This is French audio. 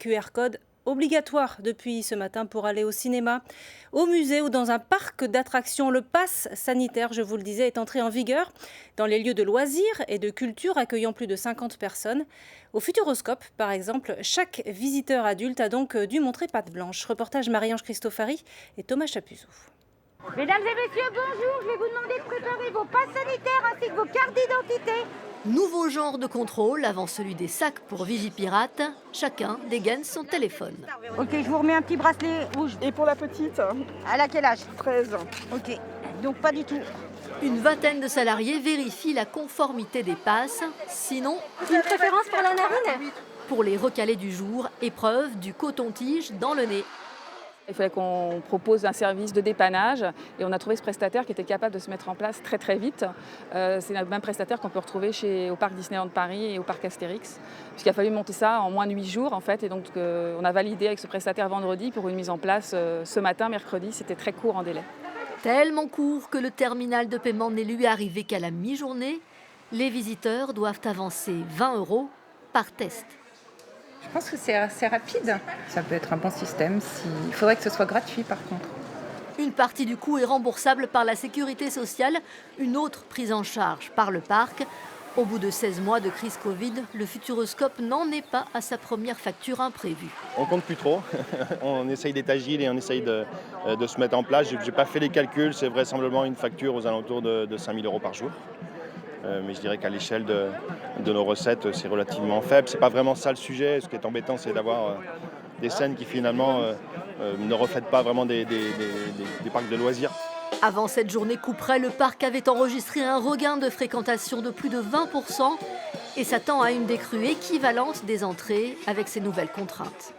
QR code obligatoire depuis ce matin pour aller au cinéma, au musée ou dans un parc d'attractions. Le pass sanitaire, je vous le disais, est entré en vigueur dans les lieux de loisirs et de culture accueillant plus de 50 personnes. Au Futuroscope, par exemple, chaque visiteur adulte a donc dû montrer patte blanche. Reportage Marie-Ange Cristofari et Thomas Chapuzot. Mesdames et messieurs, bonjour. Je vais vous demander de préparer vos passes sanitaires ainsi que vos cartes d'identité. Nouveau genre de contrôle avant celui des sacs pour Vigipirate. Chacun dégaine son téléphone. Ok, je vous remets un petit bracelet rouge. Et pour la petite, Elle a quel âge? 13. Ok, donc pas du tout. Une vingtaine de salariés vérifient la conformité des passes. Sinon, Une préférence pour la narine? pour les recalés du jour, épreuve du coton-tige dans le nez. Il fallait qu'on propose un service de dépannage et on a trouvé ce prestataire qui était capable de se mettre en place très très vite. C'est le même prestataire qu'on peut retrouver au parc Disneyland Paris et au parc Astérix, puisqu'il a fallu monter ça en moins de 8 jours en fait. Et donc on a validé avec ce prestataire vendredi pour une mise en place ce matin, mercredi. C'était très court en délai. Tellement court que le terminal de paiement n'est lui arrivé qu'à la mi-journée. Les visiteurs doivent avancer 20 € par test. Je pense que c'est assez rapide. Ça peut être un bon système. Il faudrait que ce soit gratuit par contre. Une partie du coût est remboursable par la sécurité sociale, une autre prise en charge par le parc. Au bout de 16 mois de crise Covid, le Futuroscope n'en est pas à sa première facture imprévue. On compte plus trop. On essaye d'être agile et on essaye de se mettre en place. Je n'ai pas fait les calculs, c'est vraisemblablement une facture aux alentours de 5 000 € par jour. Mais je dirais qu'à l'échelle de nos recettes, c'est relativement faible. Ce n'est pas vraiment ça le sujet. Ce qui est embêtant, c'est d'avoir des scènes qui finalement ne reflètent pas vraiment des parcs de loisirs. Avant cette journée couperet, le parc avait enregistré un regain de fréquentation de plus de 20% et s'attend à une décrue équivalente des entrées avec ces nouvelles contraintes.